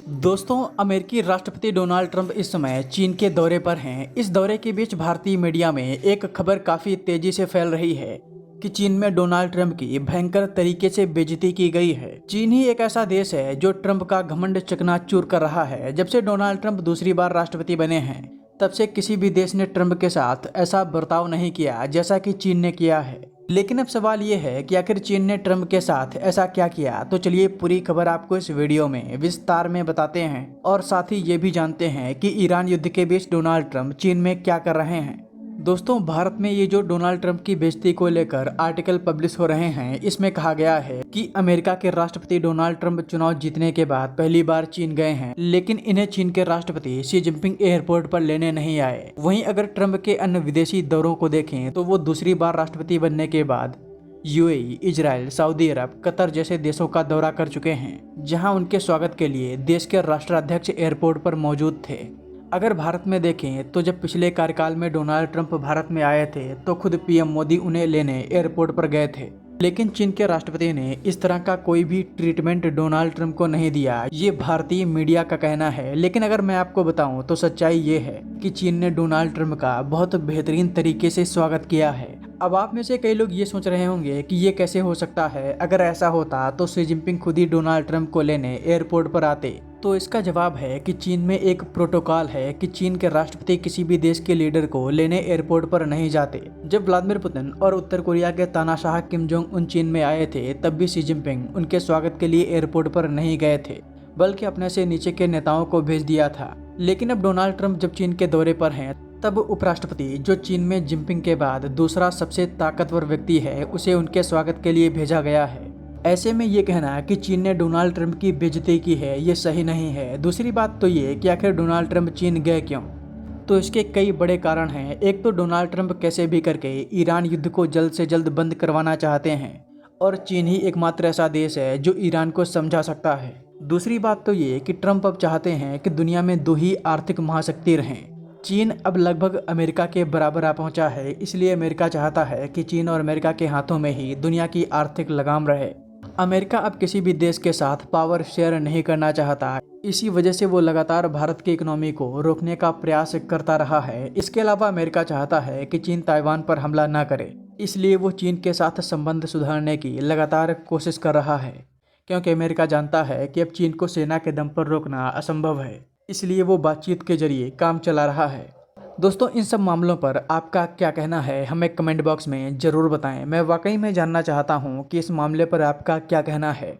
दोस्तों, अमेरिकी राष्ट्रपति डोनाल्ड ट्रंप इस समय चीन के दौरे पर हैं। इस दौरे के बीच भारतीय मीडिया में एक खबर काफ़ी तेजी से फैल रही है कि चीन में डोनाल्ड ट्रंप की भयंकर तरीके से बेइज्जती की गई है। चीन ही एक ऐसा देश है जो ट्रंप का घमंड चकनाचूर कर रहा है। जब से डोनाल्ड ट्रंप दूसरी बार राष्ट्रपति बने हैं, तब से किसी भी देश ने ट्रंप के साथ ऐसा बर्ताव नहीं किया जैसा कि चीन ने किया है। लेकिन अब सवाल ये है कि आखिर चीन ने ट्रंप के साथ ऐसा क्या किया। तो चलिए पूरी खबर आपको इस वीडियो में विस्तार में बताते हैं और साथ ही ये भी जानते हैं कि ईरान युद्ध के बीच डोनाल्ड ट्रंप चीन में क्या कर रहे हैं। दोस्तों, भारत में ये जो डोनाल्ड ट्रंप की बेइज्जती को लेकर आर्टिकल पब्लिश हो रहे हैं, इसमें कहा गया है कि अमेरिका के राष्ट्रपति डोनाल्ड ट्रंप चुनाव जीतने के बाद पहली बार चीन गए हैं, लेकिन इन्हें चीन के राष्ट्रपति शी जिनपिंग एयरपोर्ट पर लेने नहीं आए। वहीं अगर ट्रंप के अन्य विदेशी दौरों को देखें तो वो दूसरी बार राष्ट्रपति बनने के बाद यूएई, इजराइल, सऊदी अरब, कतर जैसे देशों का दौरा कर चुके हैं, जहां उनके स्वागत के लिए देश के राष्ट्राध्यक्ष एयरपोर्ट पर मौजूद थे। अगर भारत में देखें तो जब पिछले कार्यकाल में डोनाल्ड ट्रंप भारत में आए थे तो खुद पीएम मोदी उन्हें लेने एयरपोर्ट पर गए थे, लेकिन चीन के राष्ट्रपति ने इस तरह का कोई भी ट्रीटमेंट डोनाल्ड ट्रंप को नहीं दिया। ये भारतीय मीडिया का कहना है, लेकिन अगर मैं आपको बताऊं तो सच्चाई ये है कि चीन ने डोनाल्ड ट्रंप का बहुत बेहतरीन तरीके से स्वागत किया है। अब आप में से कई लोग ये सोच रहे होंगे कि ये कैसे हो सकता है। अगर ऐसा होता तो शी जिनपिंग खुद ही डोनाल्ड ट्रंप को लेने एयरपोर्ट पर आते। तो इसका जवाब है कि चीन में एक प्रोटोकॉल है कि चीन के राष्ट्रपति किसी भी देश के लीडर को लेने एयरपोर्ट पर नहीं जाते। जब व्लादिमीर पुतिन और उत्तर कोरिया के तानाशाह किम जोंग उन चीन में आए थे, तब भी शी जिनपिंग उनके स्वागत के लिए एयरपोर्ट पर नहीं गए थे, बल्कि अपने से नीचे के नेताओं को भेज दिया था। लेकिन अब डोनाल्ड ट्रंप जब चीन के दौरे पर हैं, तब उपराष्ट्रपति, जो चीन में जिनपिंग के बाद दूसरा सबसे ताकतवर व्यक्ति है, उसे उनके स्वागत के लिए भेजा गया है। ऐसे में ये कहना कि चीन ने डोनाल्ड ट्रंप की बेइज्जती की है, ये सही नहीं है। दूसरी बात तो ये कि आखिर डोनाल्ड ट्रंप चीन गए क्यों। तो इसके कई बड़े कारण हैं। एक तो डोनाल्ड ट्रंप कैसे भी करके ईरान युद्ध को जल्द से जल्द बंद करवाना चाहते हैं, और चीन ही एकमात्र ऐसा देश है जो ईरान को समझा सकता है। दूसरी बात तो ये कि ट्रंप अब चाहते हैं कि दुनिया में दो ही आर्थिक महाशक्ति रहें। चीन अब लगभग अमेरिका के बराबर आ पहुंचा है, इसलिए अमेरिका चाहता है कि चीन और अमेरिका के हाथों में ही दुनिया की आर्थिक लगाम रहे। अमेरिका अब किसी भी देश के साथ पावर शेयर नहीं करना चाहता। इसी वजह से वो लगातार भारत की इकोनॉमी को रोकने का प्रयास करता रहा है। इसके अलावा अमेरिका चाहता है कि चीन ताइवान पर हमला न करे, इसलिए वो चीन के साथ संबंध सुधारने की लगातार कोशिश कर रहा है, क्योंकि अमेरिका जानता है कि अब चीन को सेना के दम पर रोकना असंभव है। इसलिए वो बातचीत के जरिए काम चला रहा है। दोस्तों, इन सब मामलों पर आपका क्या कहना है, हमें कमेंट बॉक्स में ज़रूर बताएं। मैं वाकई में जानना चाहता हूं कि इस मामले पर आपका क्या कहना है।